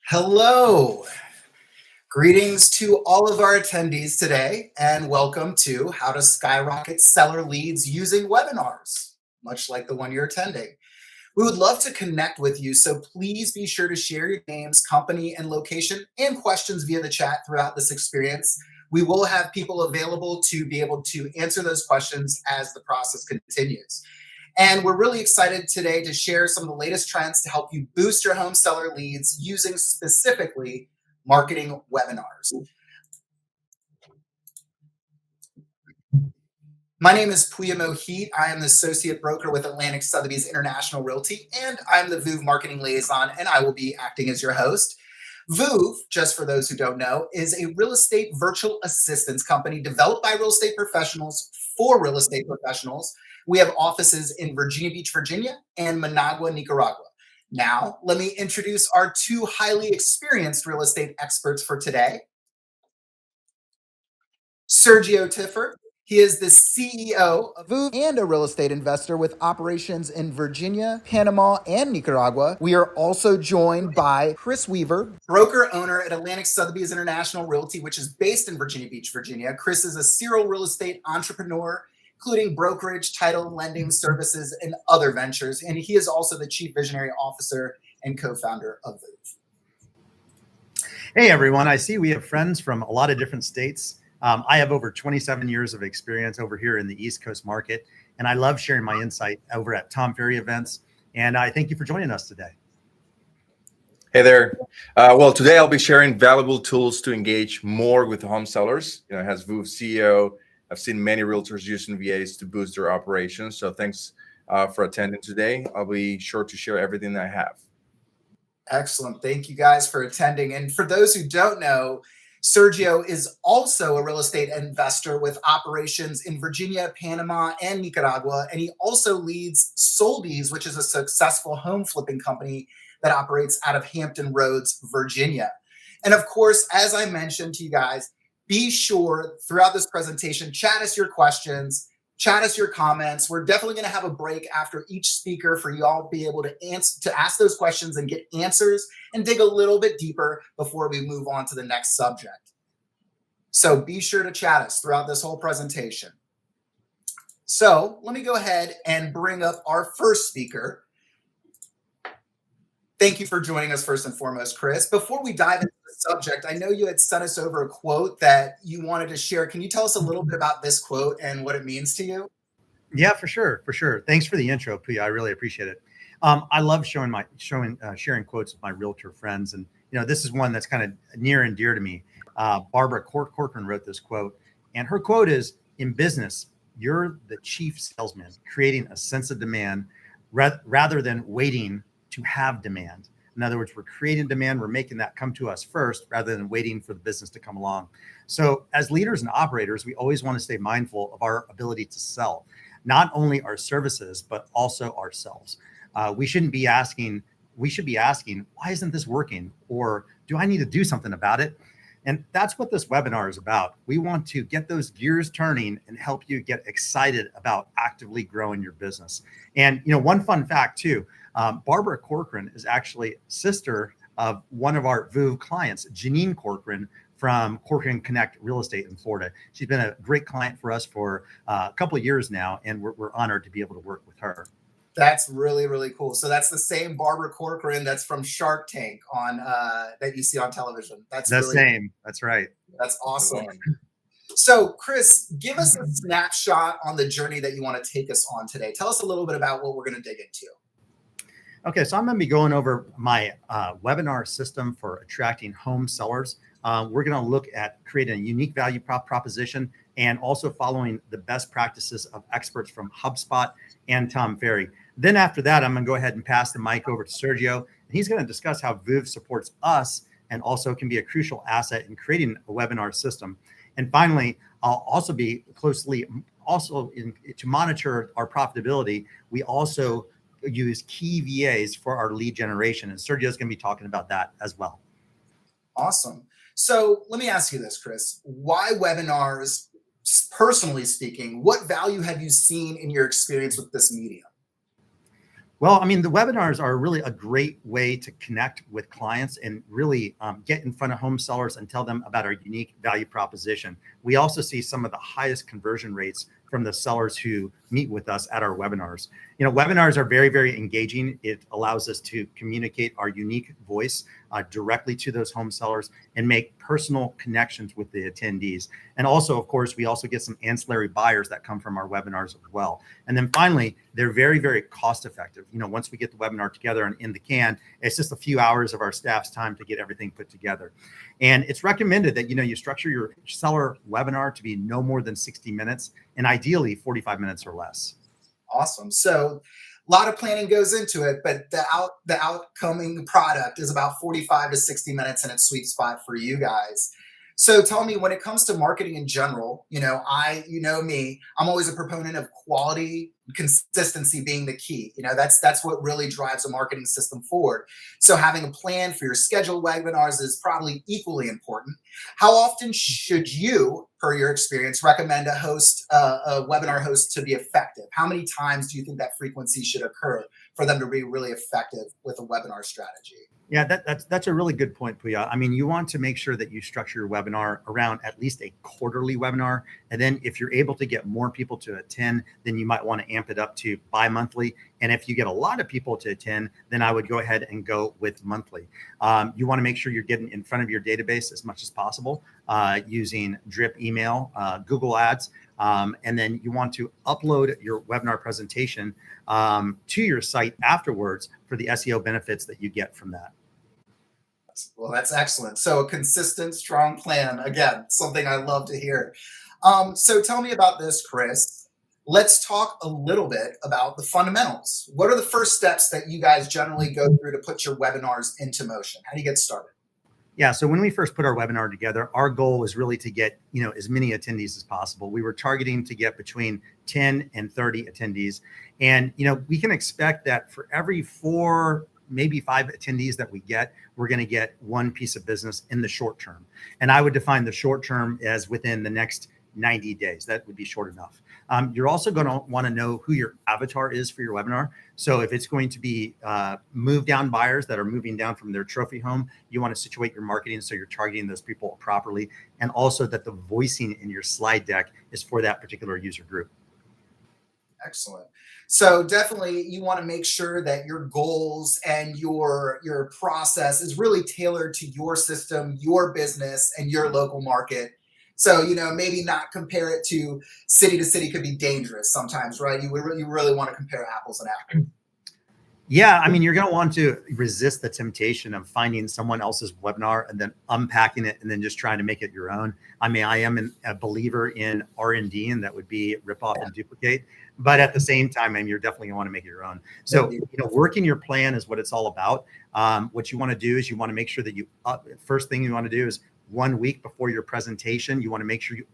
Hello. Greetings to all of our attendees today, and welcome to How to Skyrocket Seller Leads Using Webinars, much like the one you're attending. We would love to connect with you, so please be sure to share your names, company, and location and questions via the chat throughout this experience. We will have people available to be able to answer those questions as the process continues. And we're really excited today to share some of the latest trends to help you boost your home seller leads using specifically marketing webinars. My name is Puya Mohit. I am the associate broker with Atlantic Sotheby's International Realty, and I'm the VOOV marketing liaison, and I will be acting as your host. VOOV, just for those who don't know, is a real estate virtual assistants company developed by real estate professionals for real estate professionals. We have offices in Virginia Beach, Virginia, and Managua, Nicaragua. Now, let me introduce our two highly experienced real estate experts for today. Sergio Tiffer. He is the CEO of VOOV and a real estate investor with operations in Virginia, Panama, and Nicaragua. We are also joined by Chris Weaver, broker owner at Atlantic Sotheby's International Realty, which is based in Virginia Beach, Virginia. Chris is a serial real estate entrepreneur, including brokerage, title, lending services, and other ventures. And he is also the chief visionary officer and co-founder of VOOV. Hey, everyone. I see we have friends from a lot of different states. I have over 27 years of experience over here in the East Coast market, and I love sharing my insight over at Tom Ferry events. And I thank you for joining us today. Hey there. Well, today I'll be sharing valuable tools to engage more with home sellers. As VOOV CEO, I've seen many realtors using VAs to boost their operations. So thanks for attending today. I'll be sure to share everything that I have. Excellent. Thank you guys for attending. And for those who don't know, Sergio is also a real estate investor with operations in Virginia, Panama, and Nicaragua. And he also leads Soulbees, which is a successful home flipping company that operates out of Hampton Roads, Virginia. And of course, as I mentioned to you guys, be sure throughout this presentation, chat us your questions, chat us your comments. We're definitely going to have a break after each speaker for you all to be able to ask those questions and get answers and dig a little bit deeper before we move on to the next subject. So be sure to chat us throughout this whole presentation. So let me go ahead and bring up our first speaker. Thank you for joining us first and foremost, Chris. Before we dive into the subject, I know you had sent us over a quote that you wanted to share. Can you tell us a little bit about this quote and what it means to you? Yeah, for sure. Thanks for the intro, Puya. I really appreciate it. I love sharing quotes with my realtor friends, and this is one that's kind of near and dear to me. Barbara Corcoran wrote this quote, and her quote is, "In business, you're the chief salesman, creating a sense of demand rather than waiting to have demand." In other words, we're creating demand, we're making that come to us first rather than waiting for the business to come along. So as leaders and operators, we always want to stay mindful of our ability to sell, not only our services, but also ourselves. We should be asking, why isn't this working? Or do I need to do something about it? And that's what this webinar is about. We want to get those gears turning and help you get excited about actively growing your business. And one fun fact too, Barbara Corcoran is actually sister of one of our VOOV clients, Janine Corcoran from Corcoran Connect Real Estate in Florida. She's been a great client for us for a couple of years now, and we're honored to be able to work with her. That's really, really cool. So that's the same Barbara Corcoran that's from Shark Tank on that you see on television. That's the same. That's right. That's awesome. So Chris, give us a snapshot on the journey that you want to take us on today. Tell us a little bit about what we're going to dig into. Okay, so I'm going to be going over my webinar system for attracting home sellers. We're going to look at creating a unique value proposition and also following the best practices of experts from HubSpot and Tom Ferry. Then after that, I'm going to go ahead and pass the mic over to Sergio, and he's going to discuss how VOOV supports us and also can be a crucial asset in creating a webinar system. And finally, I'll also be to monitor our profitability. We also use key VAs for our lead generation, and Sergio is going to be talking about that as well. Awesome. So let me ask you this, Chris. Why webinars? Personally speaking, what value have you seen in your experience with this medium? Well, I mean, the webinars are really a great way to connect with clients and really get in front of home sellers and tell them about our unique value proposition. We also see some of the highest conversion rates from the sellers who meet with us at our webinars. Webinars are very, very engaging. It allows us to communicate our unique voice directly to those home sellers and make personal connections with the attendees. And also, of course, we also get some ancillary buyers that come from our webinars as well. And then finally, they're very, very cost effective. Once we get the webinar together and in the can, it's just a few hours of our staff's time to get everything put together. And it's recommended that, you structure your seller webinar to be no more than 60 minutes and ideally 45 minutes or less. Awesome. So a lot of planning goes into it, but the outcoming product is about 45 to 60 minutes in its sweet spot for you guys. So tell me, when it comes to marketing in general, me, I'm always a proponent of quality, consistency being the key. That's what really drives a marketing system forward. So having a plan for your scheduled webinars is probably equally important. How often should you, per your experience, recommend a webinar host to be effective? How many times do you think that frequency should occur for them to be really effective with a webinar strategy? Yeah, that's a really good point, Puya. I mean, you want to make sure that you structure your webinar around at least a quarterly webinar. And then if you're able to get more people to attend, then you might want to amp it up to bi-monthly. And if you get a lot of people to attend, then I would go ahead and go with monthly. You want to make sure you're getting in front of your database as much as possible using drip email, Google Ads. And then you want to upload your webinar presentation to your site afterwards for the SEO benefits that you get from that. Well, that's excellent. So a consistent, strong plan. Again, something I love to hear. So tell me about this, Chris. Let's talk a little bit about the fundamentals. What are the first steps that you guys generally go through to put your webinars into motion? How do you get started? Yeah, so when we first put our webinar together, our goal was really to get, as many attendees as possible. We were targeting to get between 10 and 30 attendees. And, we can expect that for every 4, maybe 5 attendees that we get, we're going to get one piece of business in the short term. And I would define the short term as within the next 90 days. That would be short enough. You're also going to want to know who your avatar is for your webinar. So if it's going to be move down buyers that are moving down from their trophy home, you want to situate your marketing so you're targeting those people properly. And also that the voicing in your slide deck is for that particular user group. Excellent. So definitely you want to make sure that your goals and your process is really tailored to your system, your business, and your local market. So, maybe not compare it to city could be dangerous sometimes, right? You really want to compare apples and apples. Yeah, I mean, you're going to want to resist the temptation of finding someone else's webinar and then unpacking it and then just trying to make it your own. I mean, I am a believer in R&D, and that would be rip off and duplicate. But at the same time, I mean, you're definitely going to want to make it your own. So, working your plan is what it's all about. What you want to do is you want to make sure that first thing you want to do is 1 week before your presentation, you want to make sure you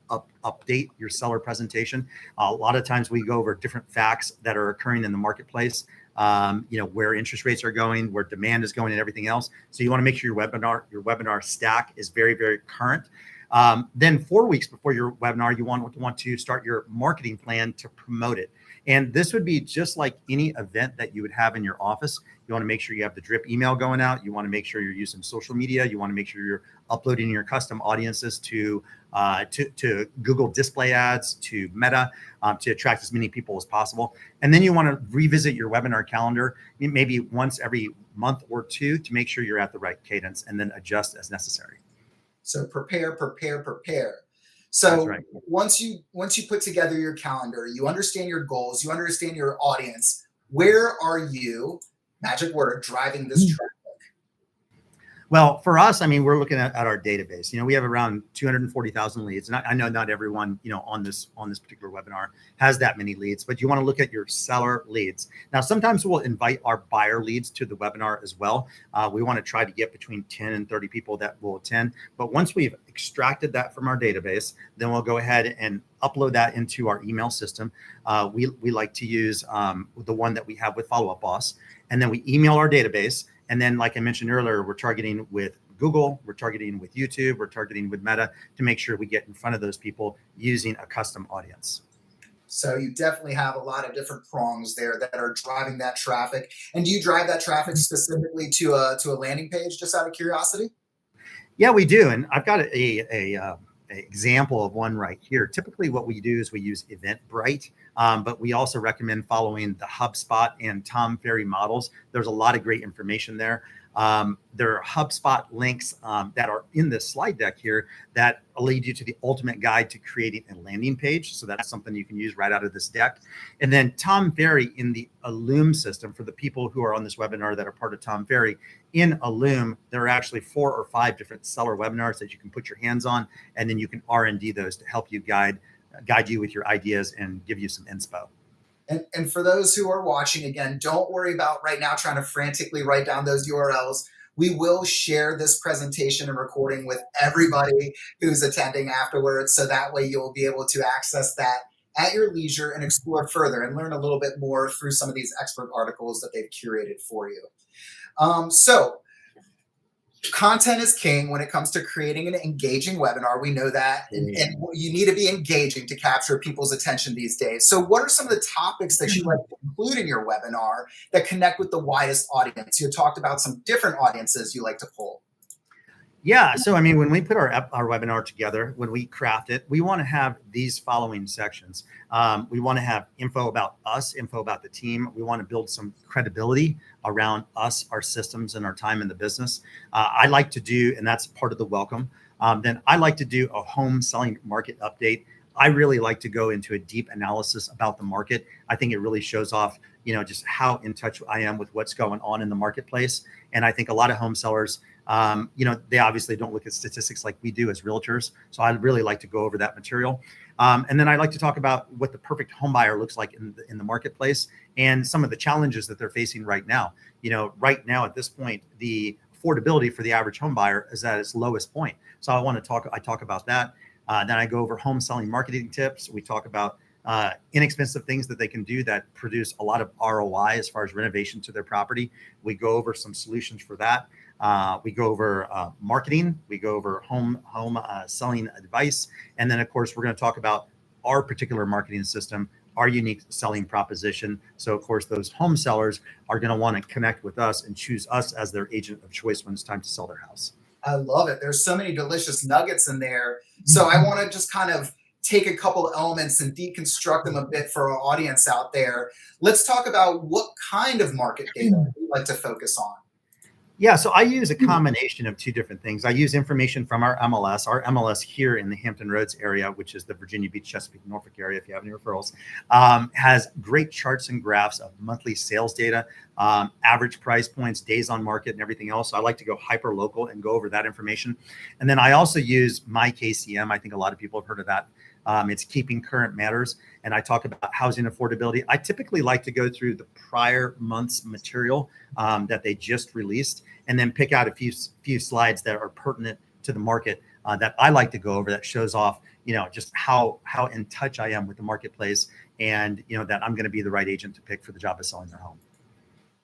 update your seller presentation. A lot of times we go over different facts that are occurring in the marketplace, where interest rates are going, where demand is going, and everything else. So you want to make sure your webinar stack is very, very current. Then 4 weeks before your webinar, you want to start your marketing plan to promote it. And this would be just like any event that you would have in your office. You want to make sure you have the drip email going out. You want to make sure you're using social media. You want to make sure you're uploading your custom audiences to Google display ads, to Meta, to attract as many people as possible. And then you want to revisit your webinar calendar maybe once every month or 2 to make sure you're at the right cadence, and then adjust as necessary. So prepare. So right. once you put together your calendar, you understand your goals, you understand your audience, where are you, magic word, driving this traffic? Well, for us, I mean, we're looking at our database. We have around 240,000 leads, and I know not everyone, on this particular webinar has that many leads, but you want to look at your seller leads. Now, sometimes we'll invite our buyer leads to the webinar as well. We want to try to get between 10 and 30 people that will attend. But once we've extracted that from our database, then we'll go ahead and upload that into our email system. We like to use the one that we have with Follow Up Boss, and then we email our database. And then, like I mentioned earlier, we're targeting with Google, we're targeting with YouTube, we're targeting with Meta to make sure we get in front of those people using a custom audience. So you definitely have a lot of different prongs there that are driving that traffic. And do you drive that traffic specifically to a landing page, just out of curiosity? Yeah, we do, and I've got a example of one right here. Typically, what we do is we use Eventbrite, but we also recommend following the HubSpot and Tom Ferry models. There's a lot of great information there. There are HubSpot links that are in this slide deck here that lead you to the ultimate guide to creating a landing page. So that's something you can use right out of this deck. And then Tom Ferry in the Illume system, for the people who are on this webinar that are part of Tom Ferry, in Illume, there are actually 4 or 5 different seller webinars that you can put your hands on, and then you can R&D those to help you guide you with your ideas and give you some inspo. And for those who are watching, again, don't worry about right now trying to frantically write down those URLs. We will share this presentation and recording with everybody who's attending afterwards. So that way you'll be able to access that at your leisure and explore further and learn a little bit more through some of these expert articles that they've curated for you. So content is king when it comes to creating an engaging webinar. We know that, and you need to be engaging to capture people's attention these days. So what are some of the topics that you like to include in your webinar that connect with the widest audience? You talked about some different audiences you like to pull. Yeah, so I mean, when we put our webinar together, when we craft it, we want to have these following sections. We want to have info about us, info about the team. We want to build some credibility around us, our systems, and our time in the business. I like to do, and that's part of the welcome. Then I like to do a home selling market update. I really like to go into a deep analysis about the market. I think it really shows off, just how in touch I am with what's going on in the marketplace. And I think a lot of home sellers, they obviously don't look at statistics like we do as realtors. So I'd really like to go over that material. And then I like to talk about what the perfect home buyer looks like in the marketplace and some of the challenges that they're facing right now. Right now at this point, the affordability for the average home buyer is at its lowest point. So I talk about that. Then I go over home selling marketing tips. We talk about inexpensive things that they can do that produce a lot of ROI as far as renovation to their property. We go over some solutions for that. We go over marketing. We go over home selling advice. And then, of course, we're going to talk about our particular marketing system, our unique selling proposition. So, of course, those home sellers are going to want to connect with us and choose us as their agent of choice when it's time to sell their house. I love it. There's so many delicious nuggets in there. So I want to just kind of take a couple of elements and deconstruct them a bit for our audience out there. Let's talk about what kind of market data you like to focus on. Yeah, so I use a combination of 2 different things. I use information from our MLS. Our MLS here in the Hampton Roads area, which is the Virginia Beach, Chesapeake, Norfolk area, if you have any referrals, has great charts and graphs of monthly sales data, average price points, days on market, and everything else. So I like to go hyper local and go over that information. And then I also use my KCM. I think a lot of people have heard of that. It's Keeping Current Matters, and I talk about housing affordability. I typically like to go through the prior month's material that they just released, and then pick out a few slides that are pertinent to the market that I like to go over, that shows off, just how in touch I am with the marketplace, and that I'm going to be the right agent to pick for the job of selling their home.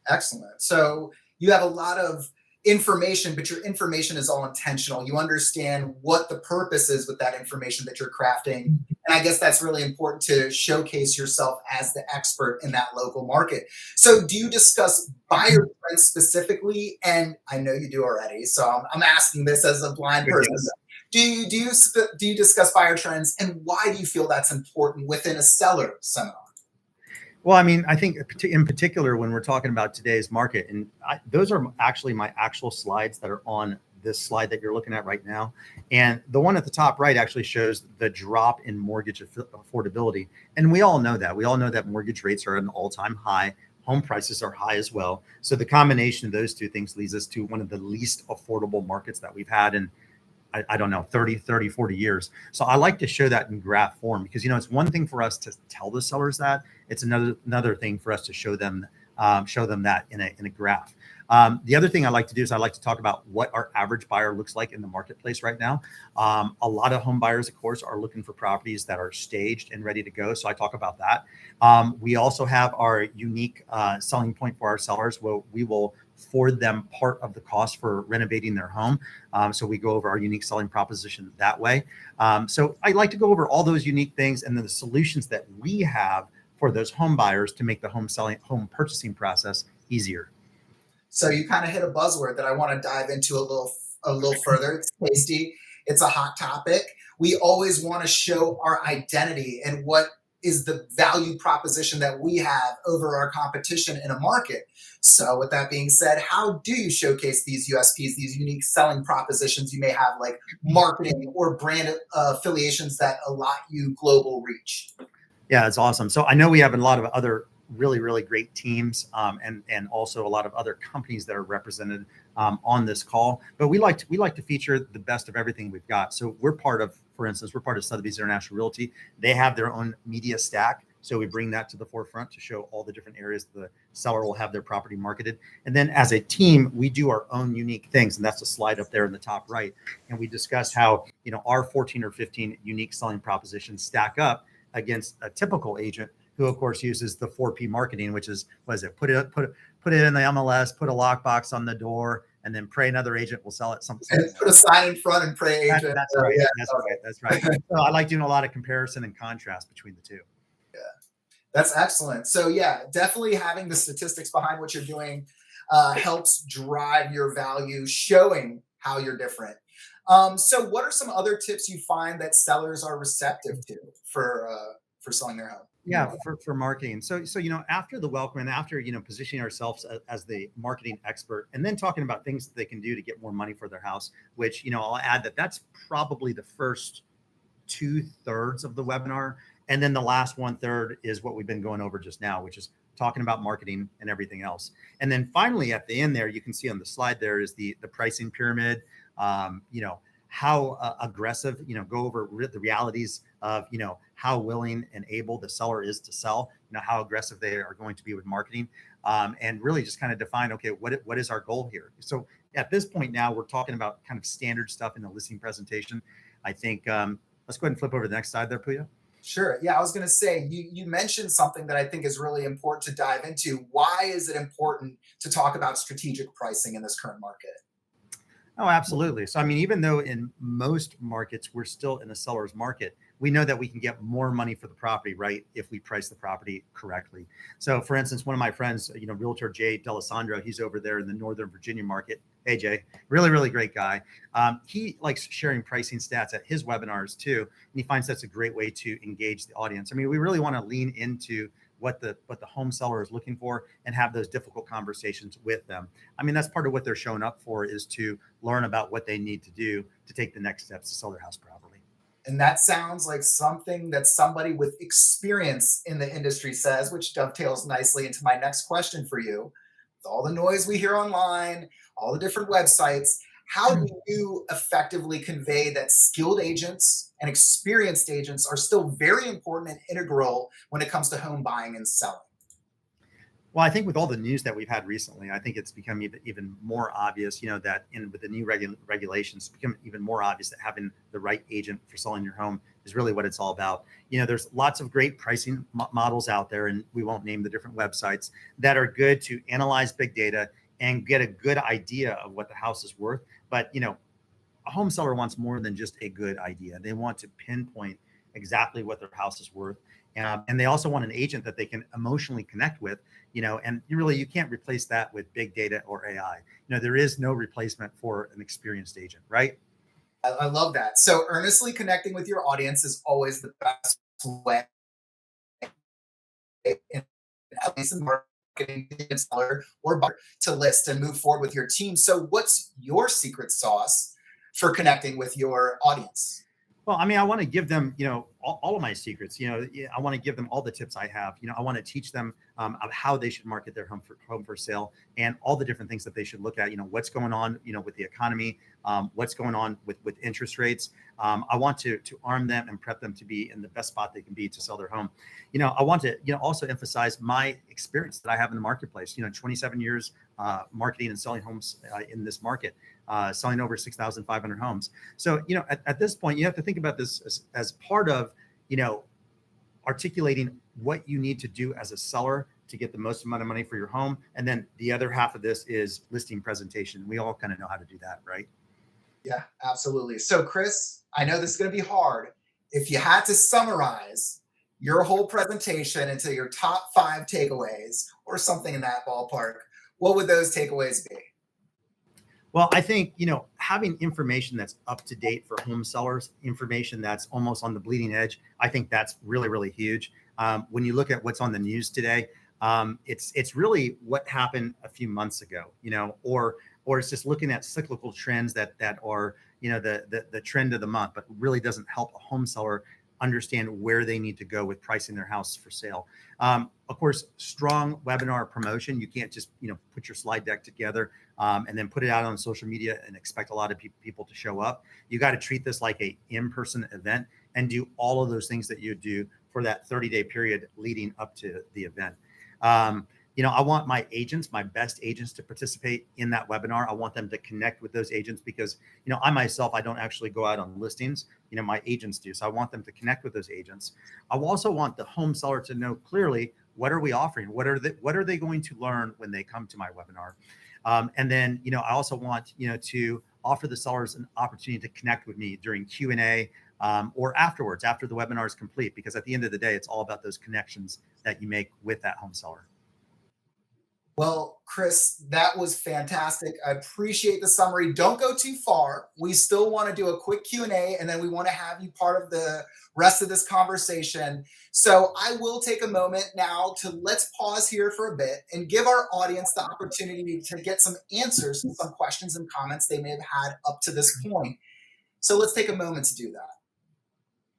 Excellent. So you have a lot of information, but your information is all intentional. You understand what the purpose is with that information that you're crafting. And I guess that's really important to showcase yourself as the expert in that local market. So do you discuss buyer trends specifically? And I know you do already, so I'm asking this as a blind person. Do you discuss buyer trends, and why do you feel that's important within a seller seminar? Well, I mean, I think in particular, when we're talking about today's market, and those are actually my actual slides that are on this slide that you're looking at right now. And the one at the top right actually shows the drop in mortgage affordability. And we all know that. We all know that mortgage rates are at an all-time high. Home prices are high as well. So the combination of those 2 things leads us to one of the least affordable markets that we've had in, I don't know, 30, 40 years. So I like to show that in graph form because, it's one thing for us to tell the sellers that. It's another thing for us to show them that in a graph. The other thing I like to do is I like to talk about what our average buyer looks like in the marketplace right now. A lot of home buyers, of course, are looking for properties that are staged and ready to go. So I talk about that. We also have our unique selling point for our sellers where we will afford them part of the cost for renovating their home. So we go over our unique selling proposition that way. So I like to go over all those unique things and then the solutions that we have for those home buyers to make the home purchasing process easier. So you kind of hit a buzzword that I want to dive into a little further. It's tasty. It's a hot topic. We always want to show our identity and what is the value proposition that we have over our competition in a market. So with that being said, how do you showcase these USPs, these unique selling propositions you may have, like marketing or brand affiliations that allow you global reach? Yeah, it's awesome. So I know we have a lot of other really, really great teams and also a lot of other companies that are represented on this call. But we like to feature the best of everything we've got. So we're part of, for instance, we're part of Sotheby's International Realty. They have their own media stack. So we bring that to the forefront to show all the different areas the seller will have their property marketed. And then as a team, we do our own unique things. And that's the slide up there in the top right. And we discuss how, our 14 or 15 unique selling propositions stack up against a typical agent who, of course, uses the 4P marketing, which is, what is it? Put it in the MLS, put a lockbox on the door, and then pray another agent will sell it. And put a sign in front and pray agent. That's right. Yeah. That's right. So I like doing a lot of comparison and contrast between the two. Yeah, that's excellent. So yeah, definitely having the statistics behind what you're doing helps drive your value, showing how you're different. So what are some other tips you find that sellers are receptive to for selling their home? Yeah, for marketing. So after the welcome and after positioning ourselves as the marketing expert, and then talking about things that they can do to get more money for their house, which I'll add that's probably the first 2/3 of the webinar, and then the last 1/3 is what we've been going over just now, which is talking about marketing and everything else. And then finally at the end there, you can see on the slide there is the pricing pyramid. How aggressive, go over the realities of, how willing and able the seller is to sell, how aggressive they are going to be with marketing, and really just kind of define, okay, what is our goal here? So at this point now, we're talking about kind of standard stuff in the listing presentation. I think, let's go ahead and flip over to the next slide there, Puya. Sure. Yeah, I was going to say, you mentioned something that I think is really important to dive into. Why is it important to talk about strategic pricing in this current market? Oh, absolutely. So, even though in most markets, we're still in a seller's market, we know that we can get more money for the property, right, if we price the property correctly. So, for instance, one of my friends, Realtor Jay D'Alessandro, he's over there in the Northern Virginia market. Hey, Jay, really, really great guy. He likes sharing pricing stats at his webinars too. And he finds that's a great way to engage the audience. We really want to lean into what the home seller is looking for and have those difficult conversations with them. That's part of what they're showing up for, is to learn about what they need to do to take the next steps to sell their house properly. And that sounds like something that somebody with experience in the industry says, which dovetails nicely into my next question for you. With all the noise we hear online, all the different websites, how do you effectively convey that skilled agents and experienced agents are still very important and integral when it comes to home buying and selling? Well, I think with all the news that we've had recently, I think it's become even more obvious, that with the new regulations, it's become even more obvious that having the right agent for selling your home is really what it's all about. There's lots of great pricing models out there, and we won't name the different websites, that are good to analyze big data and get a good idea of what the house is worth. But, a home seller wants more than just a good idea. They want to pinpoint exactly what their house is worth. And they also want an agent that they can emotionally connect with, and you can't replace that with big data or AI. There is no replacement for an experienced agent, right? I love that. So earnestly connecting with your audience is always the best way, at least in marketing, seller or buyer, to list and move forward with your team. So what's your secret sauce for connecting with your audience? Well, I want to give them, all of my secrets. I want to give them all the tips I have. I want to teach them of how they should market their home for sale, and all the different things that they should look at. What's going on, with the economy, what's going on with interest rates. I want to arm them and prep them to be in the best spot they can be to sell their home. I want to, also emphasize my experience that I have in the marketplace. 27 years marketing and selling homes in this market. Selling over 6,500 homes. So, at this point, you have to think about this as part of, articulating what you need to do as a seller to get the most amount of money for your home. And then the other half of this is listing presentation. We all kind of know how to do that, right? Yeah, absolutely. So Chris, I know this is going to be hard. If you had to summarize your whole presentation into your top 5 takeaways or something in that ballpark, what would those takeaways be? Well, I think, having information that's up to date for home sellers, information that's almost on the bleeding edge, I think that's really, really huge. When you look at what's on the news today, it's really what happened a few months ago, or it's just looking at cyclical trends that are, the trend of the month, but really doesn't help a home seller understand where they need to go with pricing their house for sale. Of course, strong webinar promotion. You can't just, put your slide deck together and then put it out on social media and expect a lot of people to show up. You got to treat this like a in-person event and do all of those things that you do for that 30-day period leading up to the event. I want my agents, my best agents, to participate in that webinar. I want them to connect with those agents because, I myself, I don't actually go out on listings, my agents do. So I want them to connect with those agents. I also want the home seller to know clearly, what are we offering? What are they going to learn when they come to my webinar? And then, I also want, to offer the sellers an opportunity to connect with me during Q&A or afterwards, after the webinar is complete, because at the end of the day, it's all about those connections that you make with that home seller. Well, Chris, that was fantastic. I appreciate the summary. Don't go too far. We still want to do a quick Q&A, and then we want to have you part of the rest of this conversation. So I will take a moment now to let's pause here for a bit and give our audience the opportunity to get some answers to some questions and comments they may have had up to this point. So let's take a moment to do that.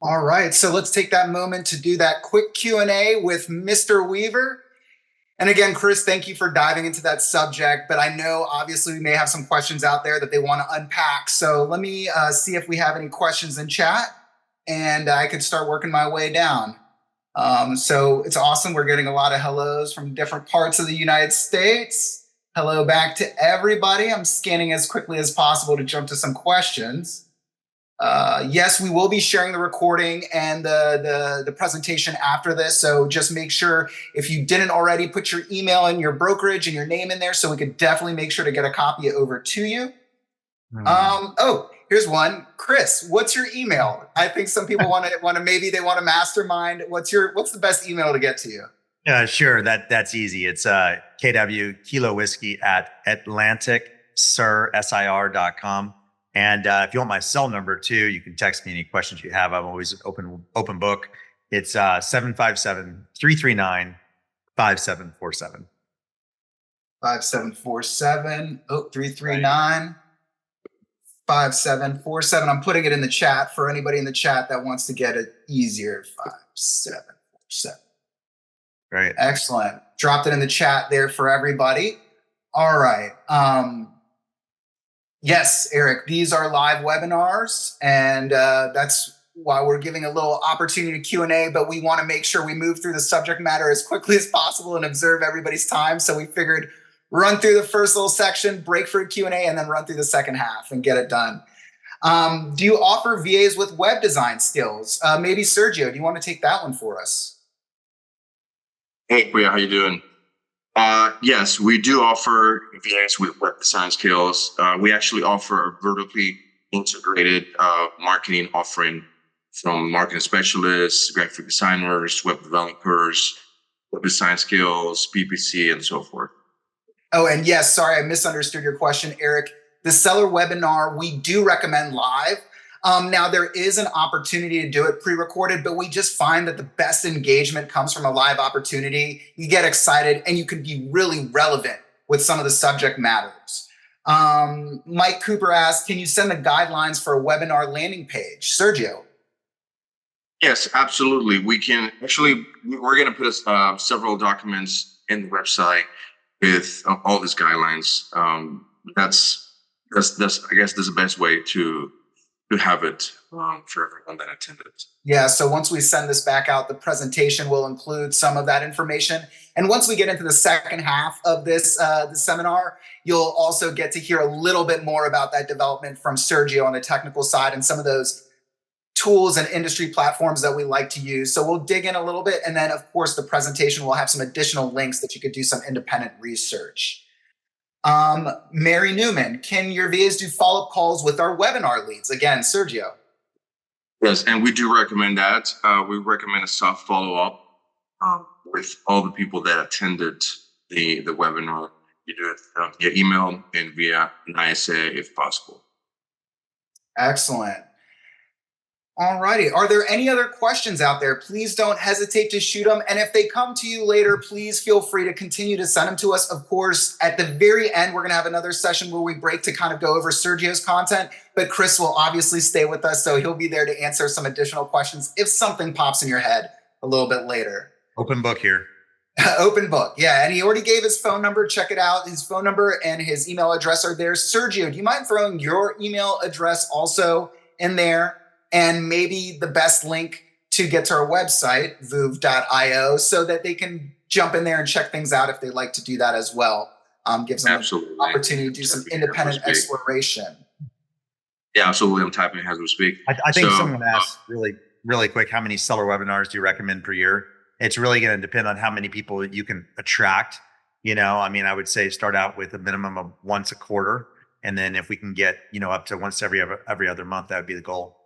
All right, so let's take that moment to do that quick Q&A with Mr. Weaver. And again, Chris, thank you for diving into that subject, but I know obviously we may have some questions out there that they want to unpack. So let me see if we have any questions in chat, and I could start working my way down. So it's awesome. We're getting a lot of hellos from different parts of the United States. Hello back to everybody. I'm scanning as quickly as possible to jump to some questions. Yes, we will be sharing the recording and the presentation after this. So just make sure, if you didn't already, put your email and your brokerage and your name in there so we could definitely make sure to get a copy over to you. Oh, here's one. Chris, what's your email? I think some people want to maybe they want to mastermind. What's the best email to get to you? Sure. That's easy. It's KW Kilo Whiskey at AtlanticSir.com. And if you want my cell number too, you can text me any questions you have. I'm always an open book. It's 757-339-5747. 5747. Oh, 339-5747. I'm putting it in the chat for anybody in the chat that wants to get it easier. 5747. Right. Excellent. Dropped it in the chat there for everybody. All right. Yes, Eric, these are live webinars, and that's why we're giving a little opportunity to Q&A, but we want to make sure we move through the subject matter as quickly as possible and observe everybody's time. So we figured run through the first little section, break for a Q&A, and then run through the second half and get it done. Do you offer VAs with web design skills? Maybe Sergio, do you want to take that one for us? Hey, Priya, how you doing? Yes, we do offer VAs with web design skills. We actually offer a vertically integrated marketing offering from marketing specialists, graphic designers, web developers, web design skills, PPC, and so forth. Oh, and yes, sorry, I misunderstood your question, Eric. The seller webinar, we do recommend live. Now, there is an opportunity to do it pre-recorded, but we just find that the best engagement comes from a live opportunity. You get excited and you can be really relevant with some of the subject matters. Mike Cooper asked, can you send the guidelines for a webinar landing page? Sergio. Yes, absolutely. We can actually, we're going to put several documents in the website with all these guidelines. That's I guess that's the best way to have it for everyone that attended. Yeah, so once we send this back out, the presentation will include some of that information. And once we get into the second half of this the seminar, you'll also get to hear a little bit more about that development from Sergio on the technical side and some of those tools and industry platforms that we like to use. So we'll dig in a little bit. And then, of course, the presentation will have some additional links that you could do some independent research. Mary Newman, can your VAs do follow-up calls with our webinar leads? Again, Sergio. Yes, and we do recommend that. We recommend a soft follow-up with all the people that attended the webinar. You do it via email and via an ISA if possible. Excellent. All righty. Are there any other questions out there? Please don't hesitate to shoot them. And if they come to you later, please feel free to continue to send them to us. Of course, at the very end, we're going to have another session where we break to kind of go over Sergio's content, but Chris will obviously stay with us. So he'll be there to answer some additional questions if something pops in your head a little bit later. Open book here. Open book. Yeah. And he already gave his phone number. Check it out. His phone number and his email address are there. Sergio, do you mind throwing your email address also in there? And maybe the best link to get to our website, voov.io, so that they can jump in there and check things out if they'd like to do that as well. Gives them an opportunity to do some independent exploration. Yeah, absolutely. I'm typing as we speak. I think someone asked really quick, how many seller webinars do you recommend per year? It's really going to depend on how many people you can attract. I mean, I would say start out with a minimum of once a quarter. And then if we can get, up to once every other month, that would be the goal.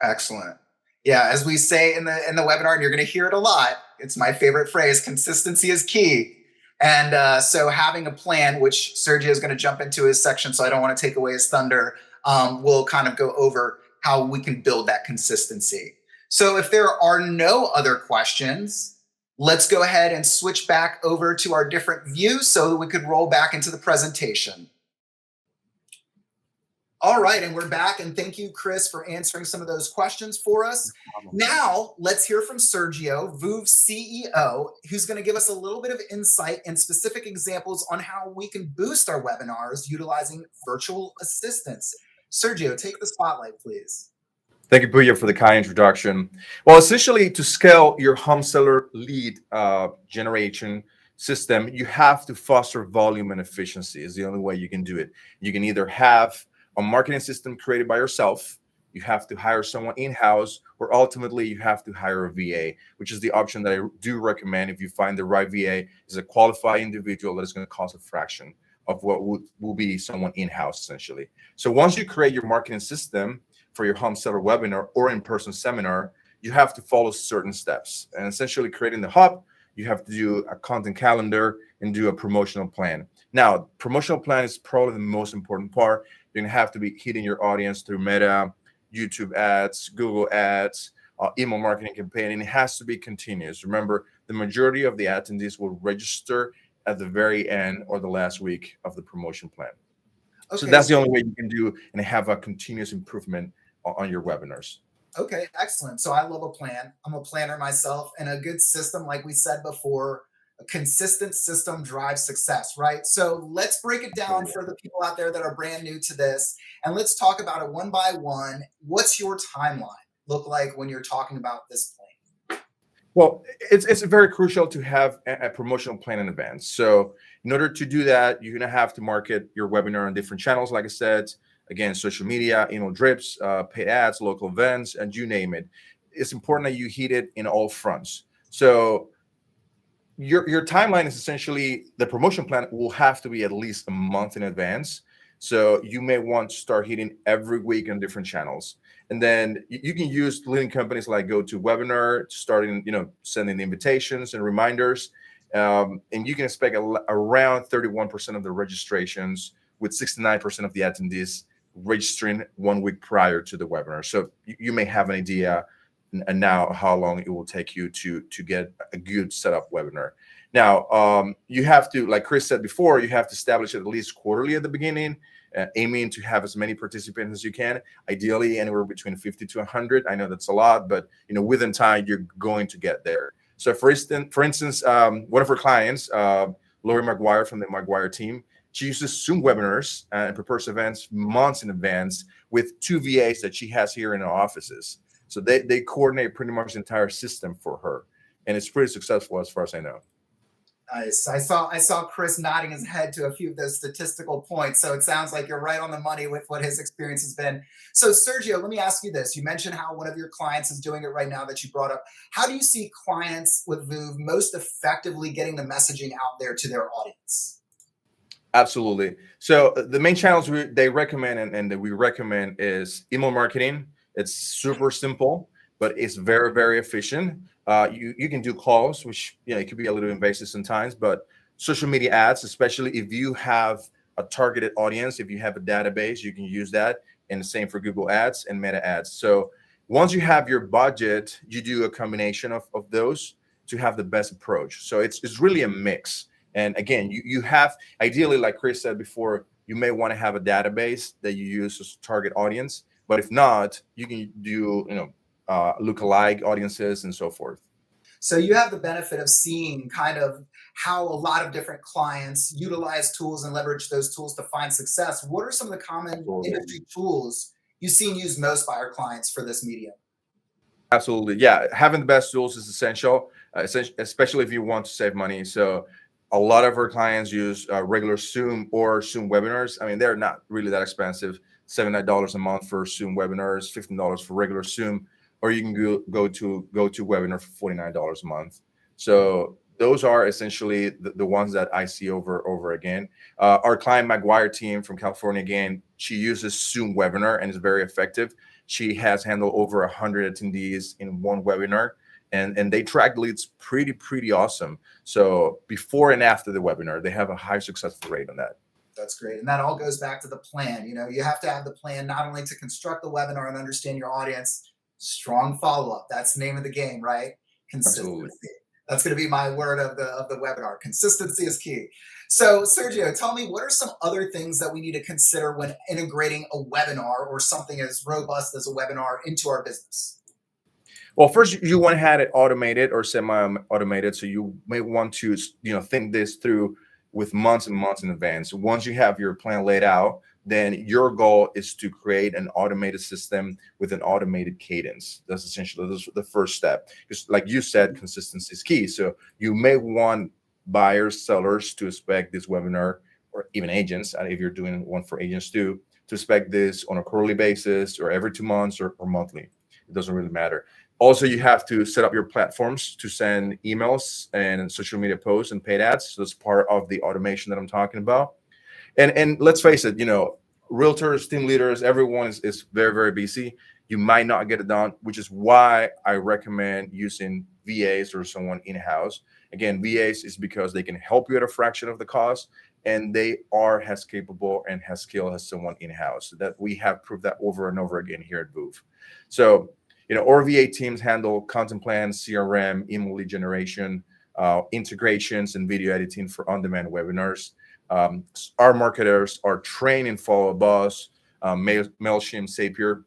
Excellent. Yeah, as we say in the webinar, and you're going to hear it a lot, it's my favorite phrase, consistency is key. And so having a plan, which Sergio is going to jump into his section, so I don't want to take away his thunder, we'll kind of go over how we can build that consistency. So if there are no other questions, let's go ahead and switch back over to our different views so that we could roll back into the presentation. All right, and we're back, and thank you, Chris, for answering some of those questions for us. Now, let's hear from Sergio, VOOV CEO, who's going to give us a little bit of insight and specific examples on how we can boost our webinars utilizing virtual assistants. Sergio, take the spotlight, please. Thank you, Puya, for the kind introduction. Well, essentially, to scale your home seller lead generation system, you have to foster volume and efficiency. Is the only way you can do it. You can either have a marketing system created by yourself, you have to hire someone in-house, or ultimately you have to hire a VA, which is the option that I do recommend if you find the right VA is a qualified individual that is going to cost a fraction of what will be someone in-house, essentially. So once you create your marketing system for your home seller webinar or in-person seminar, you have to follow certain steps. And essentially creating the hub, you have to do a content calendar and do a promotional plan. Now, promotional plan is probably the most important part. You're going to have to be hitting your audience through Meta, YouTube ads, Google ads, email marketing campaign, and it has to be continuous. Remember, the majority of the attendees will register at the very end or the last week of the promotion plan. Okay. So that's the only way you can do and have a continuous improvement on your webinars. Okay, excellent. So I love a plan. I'm a planner myself, and a good system, like we said before, a consistent system drives success, right? So let's break it down for the people out there that are brand new to this, and let's talk about it one by one. What's your timeline look like when you're talking about this plan? Well, it's very crucial to have a promotional plan in advance. So in order to do that, you're going to have to market your webinar on different channels, like I said. Again, social media, email drips, paid ads, local events, and you name it. It's important that you hit it in all fronts. So your timeline is essentially the promotion plan will have to be at least a month in advance. So you may want to start hitting every week on different channels. And then you can use leading companies like GoToWebinar, starting, sending invitations and reminders. And you can expect around 31% of the registrations with 69% of the attendees registering 1 week prior to the webinar. So you may have an idea now how long it will take you to get a good setup webinar. Now, you have to, like Chris said before, you have to establish it at least quarterly at the beginning, aiming to have as many participants as you can, ideally anywhere between 50 to 100. I know that's a lot, but within time, you're going to get there. So for instance, one of our clients, Lori McGuire from the McGuire team, she uses Zoom webinars and prepares events months in advance with 2 VAs that she has here in her offices. So they coordinate pretty much the entire system for her. And it's pretty successful as far as I know. Nice. I saw Chris nodding his head to a few of those statistical points. So it sounds like you're right on the money with what his experience has been. So Sergio, let me ask you this. You mentioned how one of your clients is doing it right now that you brought up. How do you see clients with VOOV most effectively getting the messaging out there to their audience? Absolutely. So the main channels they recommend and that we recommend is email marketing. It's super simple, but it's very, very efficient. You can do calls, which it could be a little invasive sometimes, but social media ads, especially if you have a targeted audience, if you have a database, you can use that. And the same for Google Ads and Meta Ads. So once you have your budget, you do a combination of those to have the best approach. So it's really a mix. And again, you have ideally, like Chris said before, you may want to have a database that you use as a target audience. But if not, you can do lookalike audiences and so forth. So you have the benefit of seeing kind of how a lot of different clients utilize tools and leverage those tools to find success. What are some of the common Absolutely. industry tools you've seen used most by our clients for this medium? Absolutely. Yeah. Having the best tools is essential, especially if you want to save money. So a lot of our clients use regular Zoom or Zoom webinars. I mean, they're not really that expensive. $79 a month for Zoom webinars, $15 for regular Zoom, or you can go to GoToWebinar for $49 a month. So those are essentially the ones that I see over again. Our client McGuire team from California, again, she uses Zoom webinar and is very effective. She has handled over 100 attendees in one webinar, and they track leads pretty awesome. So before and after the webinar, they have a high successful rate on that. That's great. And that all goes back to the plan. You have to have the plan not only to construct the webinar and understand your audience, strong follow-up. That's the name of the game, right? Consistency. Absolutely. That's going to be my word of the webinar. Consistency is key. So Sergio, tell me, what are some other things that we need to consider when integrating a webinar or something as robust as a webinar into our business? Well, first you want to have it automated or semi-automated. So you may want to, think this through with months and months in advance. Once you have your plan laid out, then your goal is to create an automated system with an automated cadence. That's essentially the first step. Because like you said, consistency is key. So you may want buyers, sellers to expect this webinar, or even agents, if you're doing one for agents too, to expect this on a quarterly basis or every 2 months or monthly. It doesn't really matter. Also, you have to set up your platforms to send emails and social media posts and paid ads. So that's part of the automation that I'm talking about. And let's face it, realtors, team leaders, everyone is very, very busy. You might not get it done, which is why I recommend using VAs or someone in-house. Again, VAs is because they can help you at a fraction of the cost, and they are as capable and as skilled as someone in-house. That we have proved that over and over again here at VOOV. So, our VA teams handle content plans, CRM, email lead generation, integrations, and video editing for on-demand webinars. Our marketers are trained in Follow Boss, MailChimp, Zapier,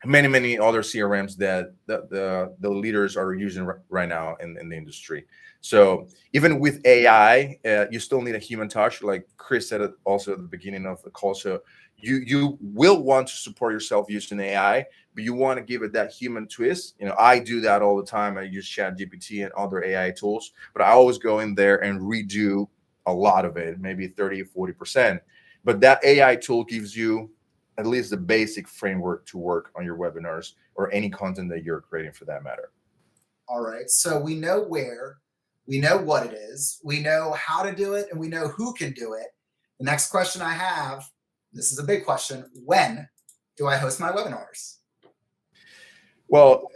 many other CRMs that the leaders are using right now in the industry. So even with AI, you still need a human touch, like Chris said it also at the beginning of the call. So you will want to support yourself using AI, but you want to give it that human twist. I do that all the time. I use ChatGPT and other AI tools, but I always go in there and redo a lot of it, maybe 30 or 40%. But that AI tool gives you at least the basic framework to work on your webinars or any content that you're creating for that matter. All right. So we know where, we know what it is, we know how to do it, and we know who can do it. The next question I have, this is a big question: when do I host my webinars? Well,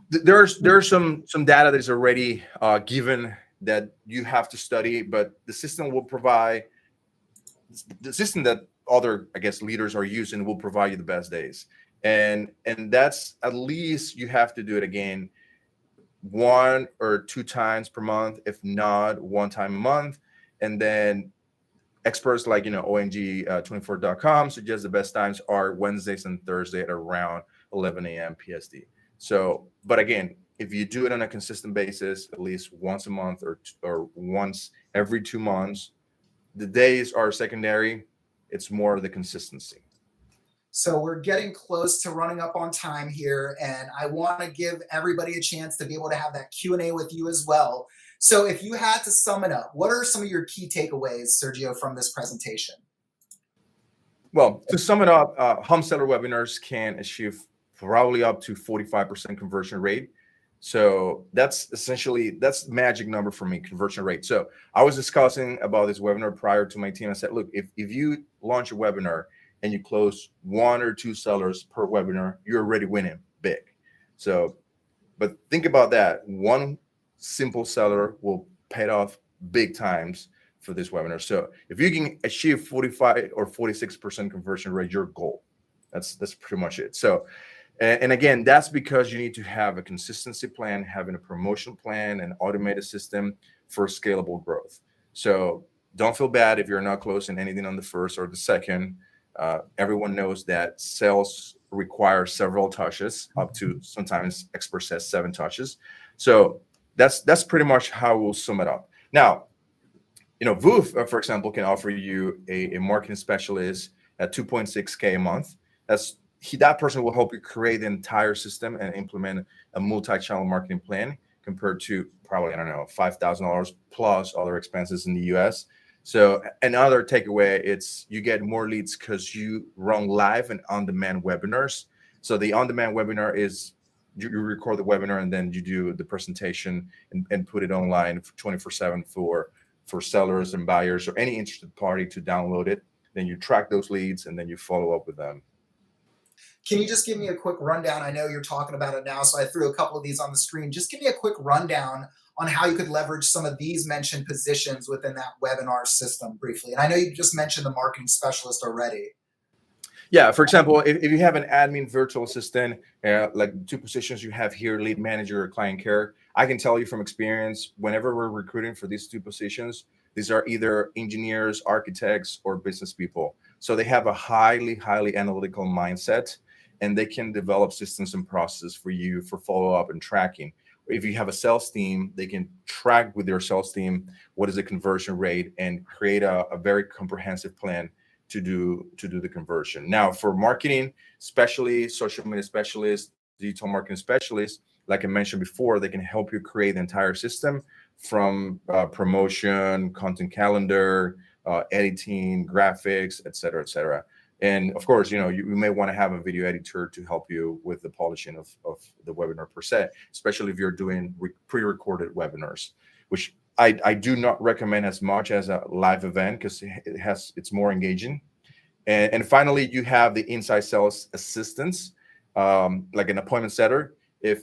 there's some data that is already given that you have to study, but the system will provide the system that other, I guess, leaders are using will provide you the best days. And that's at least you have to do it again 1 or 2 times per month, if not 1 time a month. And then experts like ONG24.com suggest the best times are Wednesdays and Thursday at around 11 a.m. PST. So, but again, if you do it on a consistent basis, at least once a month or once every 2 months, the days are secondary. It's more of the consistency. So we're getting close to running up on time here, and I want to give everybody a chance to be able to have that Q&A with you as well. So if you had to sum it up, what are some of your key takeaways, Sergio, from this presentation? Well, to sum it up, home seller webinars can achieve probably up to 45% conversion rate. So that's the magic number for me, conversion rate. So I was discussing about this webinar prior to my team. I said, look, if you launch a webinar and you close 1 or 2 sellers per webinar, you're already winning big. So, but think about that. One simple seller will pay it off big times for this webinar. So if you can achieve 45 or 46% conversion rate, your goal, that's pretty much it. So, and again, that's because you need to have a consistency plan, having a promotion plan, and automated system for scalable growth. So don't feel bad if you're not closing anything on the first or the second. Everyone knows that sales require several touches, up to sometimes expert says 7 touches. So that's pretty much how we'll sum it up. Now, VOOV, for example, can offer you a marketing specialist at 2.6K a month. That person will help you create the entire system and implement a multi-channel marketing plan compared to probably, I don't know, $5,000 plus other expenses in the US. So another takeaway, it's you get more leads because you run live and on-demand webinars. So the on-demand webinar is you record the webinar and then you do the presentation and put it online 24/7 for sellers and buyers or any interested party to download it. Then you track those leads and then you follow up with them. Can you just give me a quick rundown? I know you're talking about it now, so I threw a couple of these on the screen. Just give me a quick rundown on how you could leverage some of these mentioned positions within that webinar system briefly. And I know you just mentioned the marketing specialist already. Yeah, for example, if you have an admin virtual assistant, like 2 positions you have here, lead manager or client care, I can tell you from experience, whenever we're recruiting for these 2 positions, these are either engineers, architects, or business people. So they have a highly analytical mindset, and they can develop systems and processes for you for follow-up and tracking. If you have a sales team, they can track with their sales team what is the conversion rate and create a very comprehensive plan to do the conversion. Now, for marketing, especially social media specialists, digital marketing specialists, like I mentioned before, they can help you create the entire system from promotion, content calendar, editing, graphics, et cetera. And of course, you may want to have a video editor to help you with the polishing of the webinar per se, especially if you're doing pre-recorded webinars, which I do not recommend as much as a live event because it's more engaging. And finally, you have the inside sales assistants, like an appointment setter. If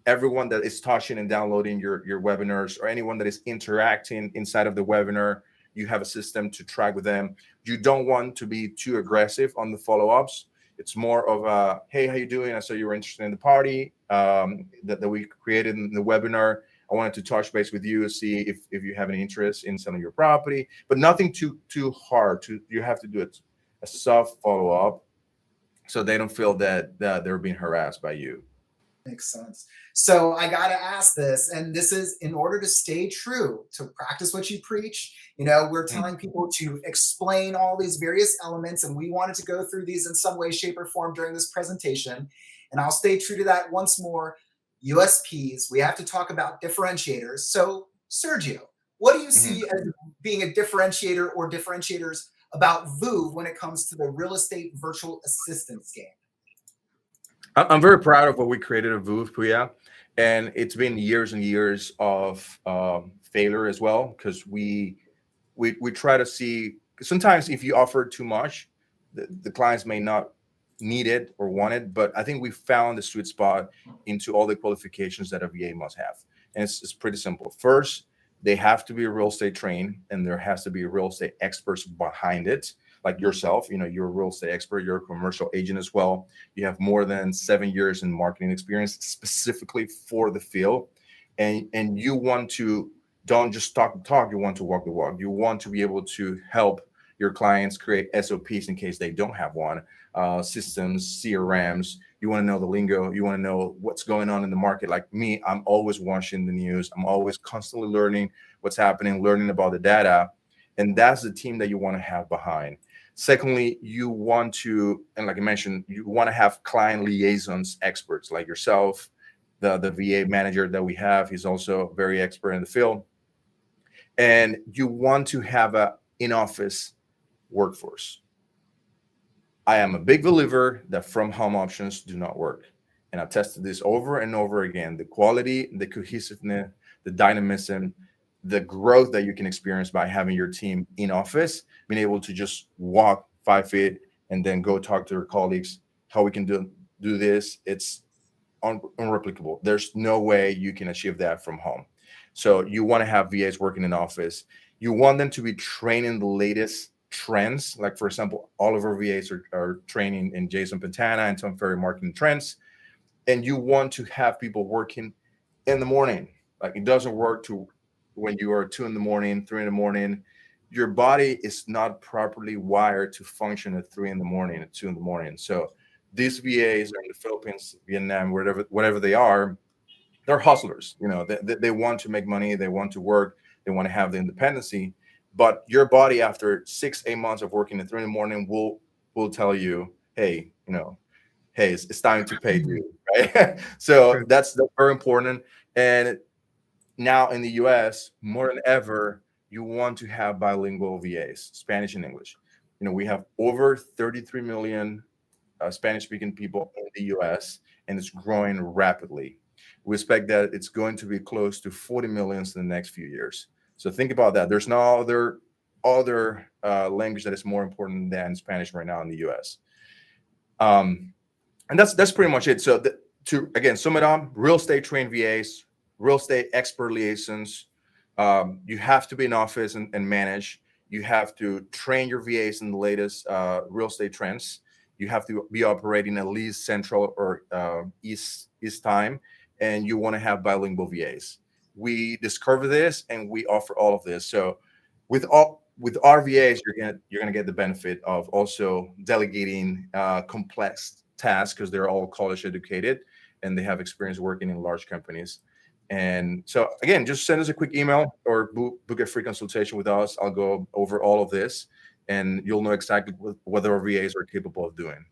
everyone that is touching and downloading your webinars or anyone that is interacting inside of the webinar, you have a system to track with them. You don't want to be too aggressive on the follow-ups. It's more of a, hey, how you doing? I saw you were interested in the party that we created in the webinar. I wanted to touch base with you, see if you have any interest in selling your property, but nothing too hard. You have to do a soft follow-up so they don't feel that they're being harassed by you. Makes sense. So I got to ask this, and this is in order to stay true, to practice what you preach. We're telling people to explain all these various elements, and we wanted to go through these in some way, shape, or form during this presentation. And I'll stay true to that once more. USPs, we have to talk about differentiators. So, Sergio, what do you see as being a differentiator or differentiators about VOOV when it comes to the real estate virtual assistants game? I'm very proud of what we created at VOOV, Puya, and it's been years and years of failure as well, because we try to see, sometimes if you offer too much, the clients may not need it or want it, but I think we found the sweet spot into all the qualifications that a VA must have. And it's pretty simple. First, they have to be real estate trained, and there has to be real estate experts behind it. Like yourself, you're a real estate expert, you're a commercial agent as well. You have more than 7 years in marketing experience specifically for the field. And you want to, don't just talk the talk, you want to walk the walk. You want to be able to help your clients create SOPs in case they don't have one, systems, CRMs. You want to know the lingo. You want to know what's going on in the market. Like me, I'm always watching the news. I'm always constantly learning what's happening, learning about the data. And that's the team that you want to have behind. Secondly, you want to, and like I mentioned, you want to have client liaisons experts like yourself. The VA manager that we have, he's also very expert in the field. and you want to have a in-office workforce. I am a big believer that from home options do not work. And I've tested this over and over again. The quality, the cohesiveness, the dynamism, the growth that you can experience by having your team in office, being able to just walk 5 feet and then go talk to your colleagues, how we can do this. It's unreplicable. There's no way you can achieve that from home. So you want to have VAs working in office. You want them to be trained in the latest trends. Like, for example, all of our VAs are training in Jason Pantana and Tom Ferry marketing trends. And you want to have people working in the morning. Like, it doesn't work to when you are 2 in the morning, 3 in the morning. Your body is not properly wired to function at 3 in the morning, at 2 in the morning. So these VAs are in the Philippines, Vietnam, whatever they are, they're hustlers. You know, they want to make money, they want to work, they want to have the independency. But your body, after 6-8 months of working at 3 in the morning, will tell you, hey, hey, it's time to pay due, right? So that's very important. And now in the US, more than ever, you want to have bilingual VAs, Spanish and English. We have over 33 million Spanish-speaking people in the US, and it's growing rapidly. We expect that it's going to be close to 40 million in the next few years. So think about that. There's no other language that is more important than Spanish right now in the US. And that's pretty much it. So to again sum it up, real estate trained VAs, real estate expert liaisons. You have to be in office and manage. You have to train your VAs in the latest real estate trends. You have to be operating at least Central or East time, and you want to have bilingual VAs. We discover this and we offer all of this. So with our VAs, you're gonna get the benefit of also delegating complex tasks because they're all college educated and they have experience working in large companies. And so again, just send us a quick email or book a free consultation with us. I'll go over all of this and you'll know exactly what our VAs are capable of doing.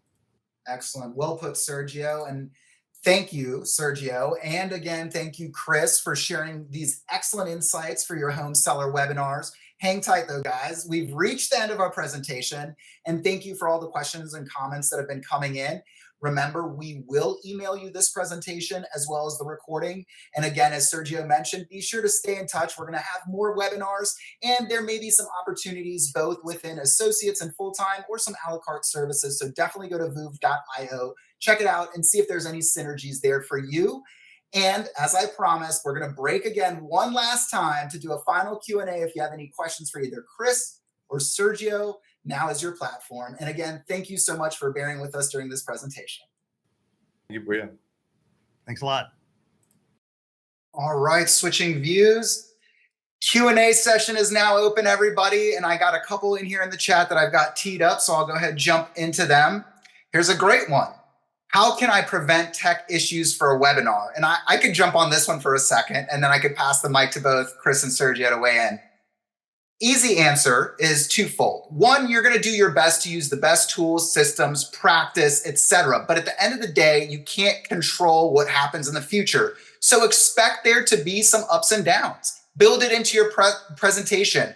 Excellent. Well put, Sergio. And thank you, Sergio. And again, thank you, Chris, for sharing these excellent insights for your home seller webinars. Hang tight though, guys. We've reached the end of our presentation, and thank you for all the questions and comments that have been coming in. Remember, we will email you this presentation as well as the recording. And again, as Sergio mentioned, be sure to stay in touch. We're going to have more webinars, and there may be some opportunities both within associates and full-time or some a la carte services. So definitely go to voov.io, check it out, and see if there's any synergies there for you. And as I promised, we're going to break again one last time to do a final Q&A. If you have any questions for either Chris or Sergio, now is your platform. And again, thank you so much for bearing with us during this presentation. Thank you, Bria. Thanks a lot. All right, switching views. Q&A session is now open, everybody. And I got a couple in here in the chat that I've got teed up, so I'll go ahead and jump into them. Here's a great one. How can I prevent tech issues for a webinar? And I could jump on this one for a second, and then I could pass the mic to both Chris and Sergio to weigh in. Easy answer is twofold. One, you're going to do your best to use the best tools, systems, practice, etc. But at the end of the day, you can't control what happens in the future. So expect there to be some ups and downs. Build it into your presentation.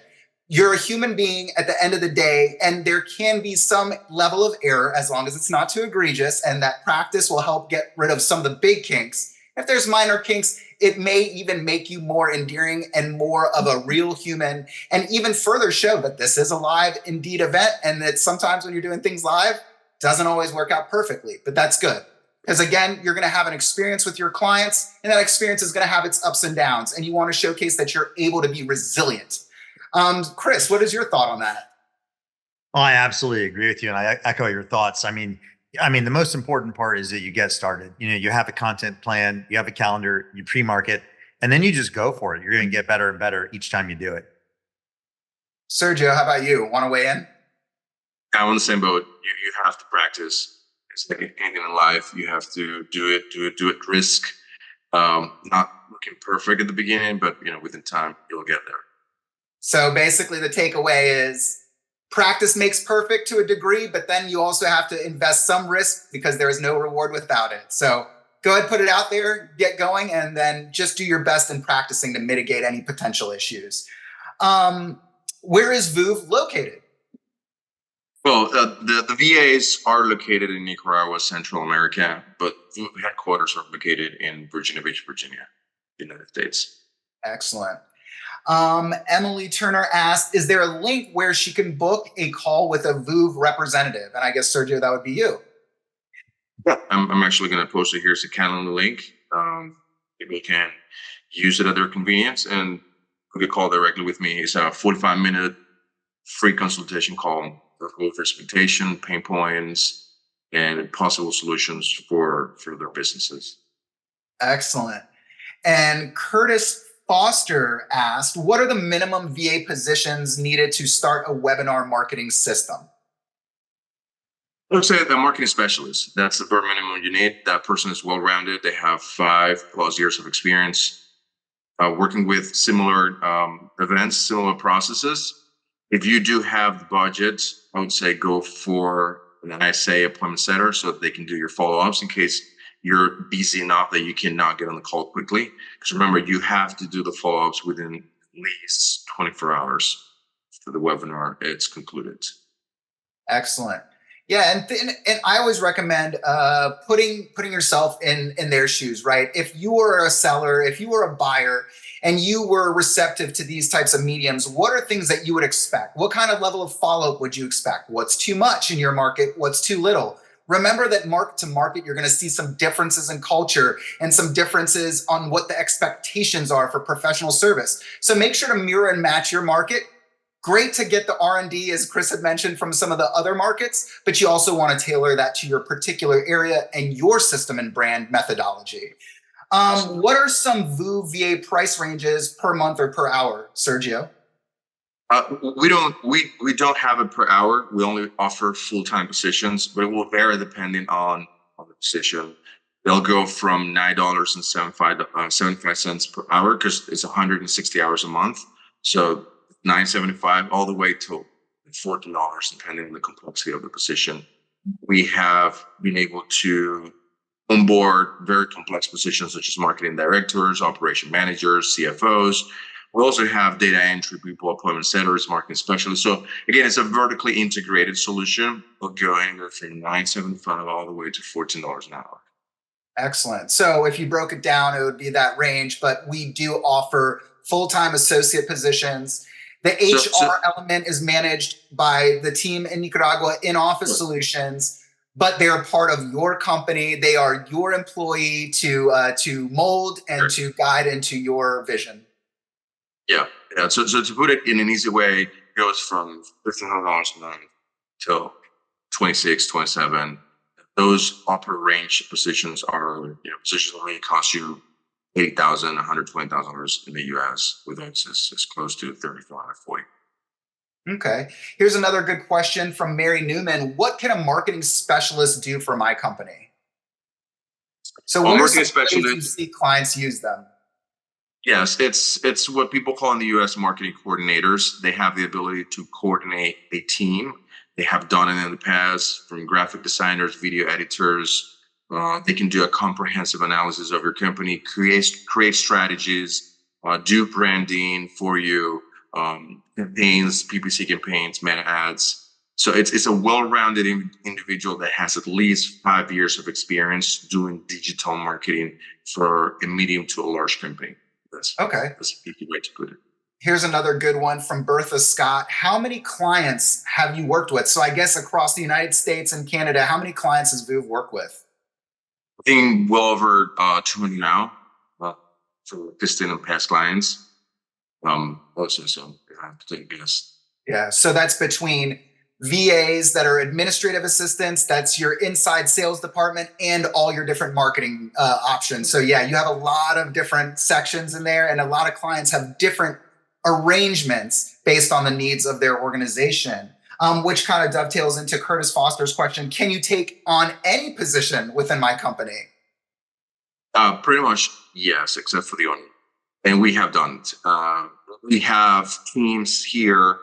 You're a human being at the end of the day, and there can be some level of error as long as it's not too egregious, and that practice will help get rid of some of the big kinks. If there's minor kinks, it may even make you more endearing and more of a real human, and even further show that this is a live indeed event, and that sometimes when you're doing things live, doesn't always work out perfectly, but that's good. Because again, you're going to have an experience with your clients, and that experience is going to have its ups and downs, and you want to showcase that you're able to be resilient. Chris, what is your thought on that? Well, I absolutely agree with you, and I echo your thoughts. I mean, the most important part is that you get started. You have a content plan, you have a calendar, you pre-market, and then you just go for it. You're going to get better and better each time you do it. Sergio, how about you? Want to weigh in? I'm on the same boat. You have to practice. It's like anything in life. You have to do it risk. Not looking perfect at the beginning, but within time you'll get there. So basically the takeaway is practice makes perfect to a degree, but then you also have to invest some risk because there is no reward without it. So go ahead, put it out there, get going, and then just do your best in practicing to mitigate any potential issues. Where is VOOV located? Well, the VAs are located in Nicaragua, Central America, but the headquarters are located in Virginia Beach, Virginia, United States. Excellent. Emily Turner asked, is there a link where she can book a call with a VOOV representative? And I guess, Sergio, that would be you. Yeah, I'm actually going to post it here as a calendar link. People can use it at their convenience and book a call directly with me. It's a 45-minute free consultation call with expectation, pain points, and possible solutions for their businesses. Excellent. And Curtis Foster asked, what are the minimum VA positions needed to start a webinar marketing system? I would say the marketing specialist. That's the bare minimum you need. That person is well-rounded. They have 5+ years of experience working with similar events, similar processes. If you do have the budget, I would say go for an ISA appointment setter so that they can do your follow-ups in case you're busy enough that you cannot get on the call quickly. Because remember, you have to do the follow-ups within at least 24 hours after the webinar it's concluded. Excellent. Yeah, and I always recommend putting yourself in their shoes, right? If you were a seller, if you were a buyer, and you were receptive to these types of mediums, what are things that you would expect? What kind of level of follow-up would you expect? What's too much in your market? What's too little? Remember that market to market, you're going to see some differences in culture and some differences on what the expectations are for professional service. So make sure to mirror and match your market. Great to get the R&D, as Chris had mentioned, from some of the other markets, but you also want to tailor that to your particular area and your system and brand methodology. What are some VOOV VA price ranges per month or per hour, Sergio? We don't have it per hour. We only offer full-time positions, but it will vary depending on the position. They'll go from $9.75 per hour because it's 160 hours a month. So $9.75 all the way to $14, depending on the complexity of the position. We have been able to onboard very complex positions such as marketing directors, operation managers, CFOs. We also have data entry people, appointment setters, marketing specialists. So again, it's a vertically integrated solution. We'll go anywhere from $9.75 all the way to $14 an hour. Excellent. So if you broke it down, it would be that range, but we do offer full-time associate positions. The HR element is managed by the team in Nicaragua in Office Solutions, but they're part of your company. They are your employee to mold and to guide into your vision. Yeah. So to put it in an easy way, it goes from $1,500 a month till 26, 27. Those upper range positions are positions that may cost you $80,000, $120,000 in the US. With us, it's close to $35, $40. Okay. Here's another good question from Mary Newman. What can a marketing specialist do for my company? So what are some ways you see clients use them? Yes, it's what people call in the US marketing coordinators. They have the ability to coordinate a team. They have done it in the past, from graphic designers, video editors. They can do a comprehensive analysis of your company, create strategies, do branding for you, campaigns, PPC campaigns, meta ads. So it's a well-rounded individual that has at least 5 years of experience doing digital marketing for a medium to a large company. That's a easy way to put it. Here's another good one from Bertha Scott. How many clients have you worked with? So I guess across the United States and Canada, how many clients has VOOV worked with? I think well over 200 now for distant and past clients. Also, so I have to take a guess. Yeah, so that's between VAs that are administrative assistants, that's your inside sales department, and all your different marketing options. So yeah, you have a lot of different sections in there, and a lot of clients have different arrangements based on the needs of their organization, which kind of dovetails into Curtis Foster's question. Can you take on any position within my company? Pretty much, yes, except for the owner. And we have done it. We have teams here,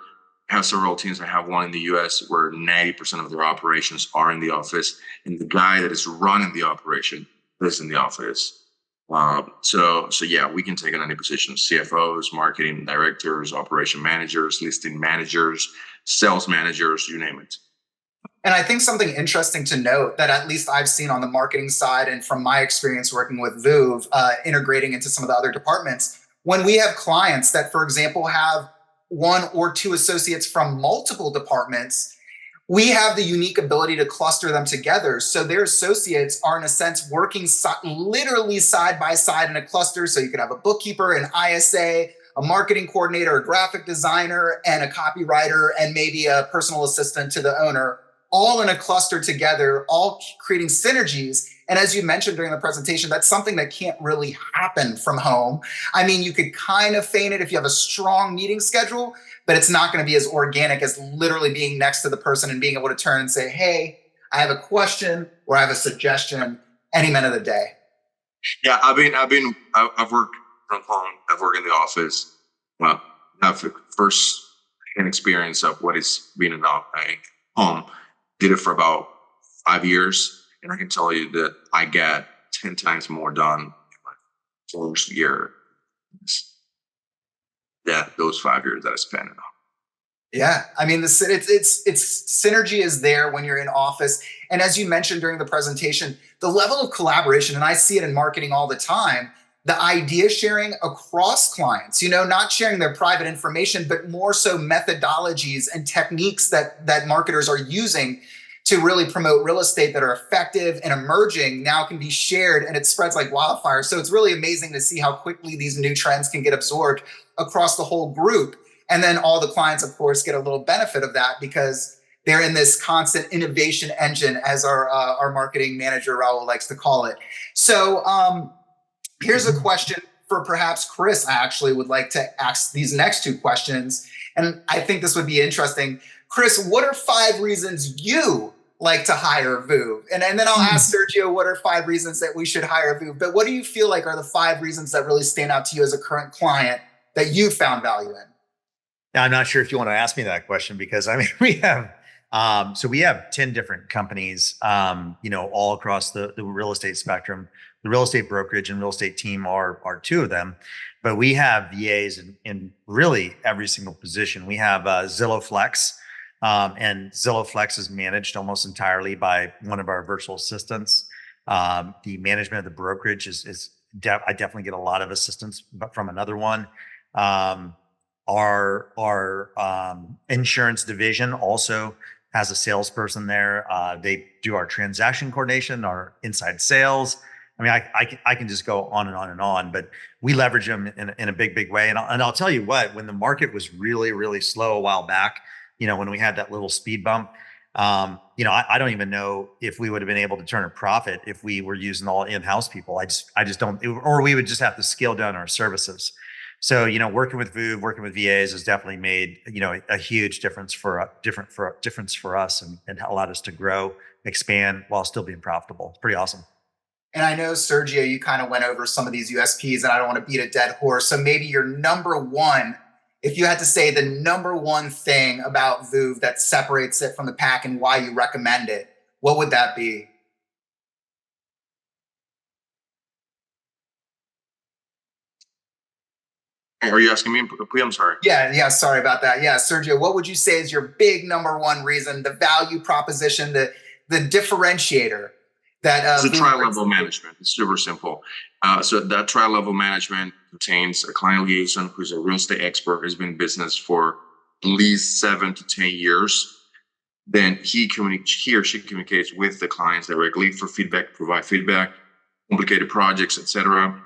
have several teams. I have one in the US where 90% of their operations are in the office. And the guy that is running the operation is in the office. So yeah, we can take on any position: CFOs, marketing directors, operation managers, listing managers, sales managers, you name it. And I think something interesting to note that at least I've seen on the marketing side and from my experience working with VOOV, integrating into some of the other departments, when we have clients that, for example, have one or two associates from multiple departments, we have the unique ability to cluster them together. So their associates are, in a sense, working literally side by side in a cluster. So you could have a bookkeeper, an ISA, a marketing coordinator, a graphic designer, and a copywriter, and maybe a personal assistant to the owner, all in a cluster together, all creating synergies. And as you mentioned during the presentation, that's something that can't really happen from home. I mean, you could kind of feign it if you have a strong meeting schedule, but it's not going to be as organic as literally being next to the person and being able to turn and say, hey, I have a question or I have a suggestion any minute of the day. Yeah, I've worked from home. I've worked in the office. Well, I have the first hand experience of what is being in home. Did it for about 5 years, and I can tell you that I get 10 times more done in my first year. Yeah, those 5 years that I spent in. Yeah, I mean, it's synergy is there when you're in office, and as you mentioned during the presentation, the level of collaboration, and I see it in marketing all the time. The idea sharing across clients, not sharing their private information, but more so methodologies and techniques that marketers are using to really promote real estate that are effective and emerging now can be shared, and it spreads like wildfire. So it's really amazing to see how quickly these new trends can get absorbed across the whole group. And then all the clients, of course, get a little benefit of that because they're in this constant innovation engine, as our marketing manager, Raul, likes to call it. So here's a question for perhaps Chris. I actually would like to ask these next two questions, and I think this would be interesting. Chris, what are 5 reasons you like to hire VOOV? And then I'll ask Sergio, what are 5 reasons that we should hire VOOV? But what do you feel like are the 5 reasons that really stand out to you as a current client that you found value in? Now, I'm not sure if you want to ask me that question because we have 10 different companies, all across the real estate spectrum. The real estate brokerage and real estate team are 2 of them, but we have VAs in really every single position. We have Zillow Flex, and Zillow Flex is managed almost entirely by one of our virtual assistants. The management of the brokerage I definitely get a lot of assistance from another one. Our insurance division also has a salesperson there. They do our transaction coordination, our inside sales. I mean, I can just go on and on and on, but we leverage them in a big way. And I'll tell you what, when the market was really, really slow a while back, when we had that little speed bump, I don't even know if we would have been able to turn a profit if we were using all in-house people. I just don't, or we would just have to scale down our services. So, working with VOOV, working with VAs has definitely made, a huge difference for us and allowed us to grow, expand while still being profitable. It's pretty awesome. And I know, Sergio, you kind of went over some of these USPs, and I don't want to beat a dead horse. So maybe your number one, if you had to say the number one thing about VOOV that separates it from the pack and why you recommend it, what would that be? Are you asking me? I'm sorry. Yeah. Sorry about that. Yeah, Sergio, what would you say is your big number one reason, the value proposition, the differentiator? It's a tri-level management. It's super simple. So that tri-level management contains a client liaison who's a real estate expert, has been in business for at least 7 to 10 years. Then he or she communicates with the clients directly for feedback, provide feedback, complicated projects, etc.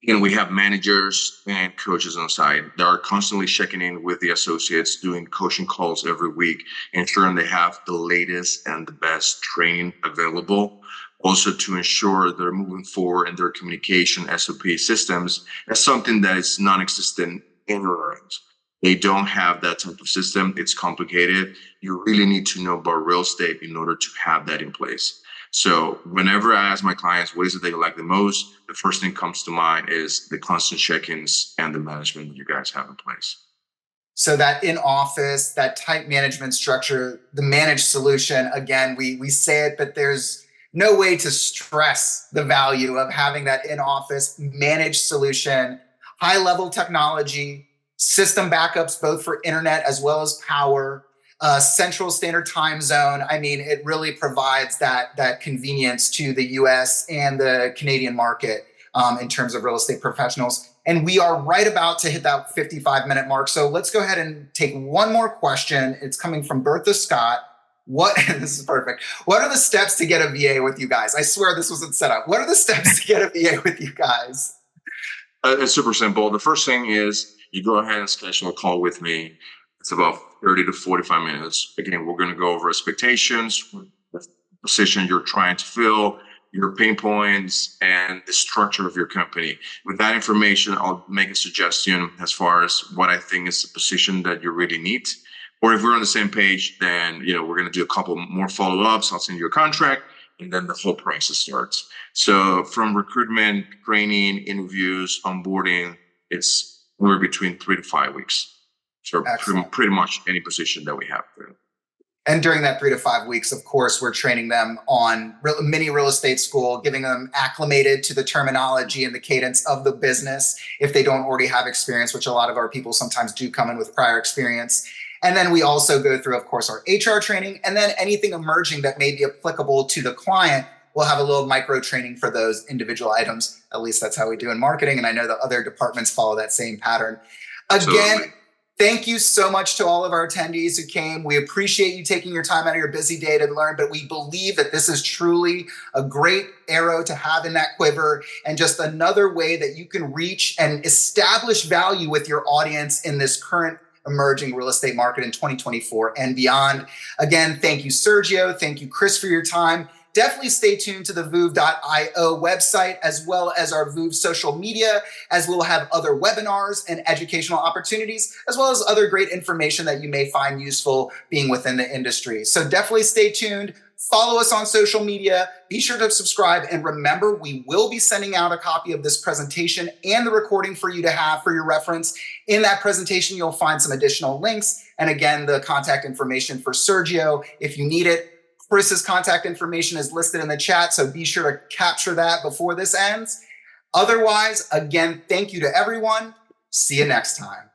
And we have managers and coaches on site that are constantly checking in with the associates, doing coaching calls every week, ensuring they have the latest and the best training available. Also to ensure they're moving forward in their communication SOP systems. That's something that is non-existent anywhere else. They don't have that type of system. It's complicated. You really need to know about real estate in order to have that in place. So whenever I ask my clients, what is it they like the most? The first thing comes to mind is the constant check-ins and the management that you guys have in place. So that in office, that tight management structure, the managed solution, again, we say it, but there's no way to stress the value of having that in-office managed solution, high-level technology, system backups, both for internet as well as power, Central Standard Time Zone. I mean, it really provides that convenience to the US and the Canadian market in terms of real estate professionals. And we are right about to hit that 55-minute mark. So let's go ahead and take one more question. It's coming from Bertha Scott. This is perfect. What are the steps to get a VA with you guys? I swear this wasn't set up. What are the steps to get a VA with you guys? It's super simple. The first thing is you go ahead and schedule a call with me. It's about 30 to 45 minutes. Again, we're going to go over expectations, the position you're trying to fill, your pain points, and the structure of your company. With that information, I'll make a suggestion as far as what I think is the position that you really need. Or if we're on the same page, then we're going to do a couple more follow-ups. I'll send you a contract, and then the whole process starts. So from recruitment, training, interviews, onboarding, it's anywhere between 3 to 5 weeks. So pretty much any position that we have there. And during that 3 to 5 weeks, of course, we're training them on mini real estate school, giving them acclimated to the terminology and the cadence of the business if they don't already have experience, which a lot of our people sometimes do come in with prior experience. And then we also go through, of course, our HR training, and then anything emerging that may be applicable to the client, we'll have a little micro training for those individual items. At least that's how we do in marketing. And I know that other departments follow that same pattern. Again, thank you so much to all of our attendees who came. We appreciate you taking your time out of your busy day to learn, but we believe that this is truly a great arrow to have in that quiver and just another way that you can reach and establish value with your audience in this current emerging real estate market in 2024 and beyond. Again, thank you, Sergio. Thank you, Chris, for your time. Definitely stay tuned to the VOOV.io website, as well as our VOOV social media, as we'll have other webinars and educational opportunities, as well as other great information that you may find useful being within the industry. So definitely stay tuned. Follow us on social media. Be sure to subscribe. And remember, we will be sending out a copy of this presentation and the recording for you to have for your reference. In that presentation, you'll find some additional links. And again, the contact information for Sergio, if you need it. Chris's contact information is listed in the chat, so be sure to capture that before this ends. Otherwise, again, thank you to everyone. See you next time.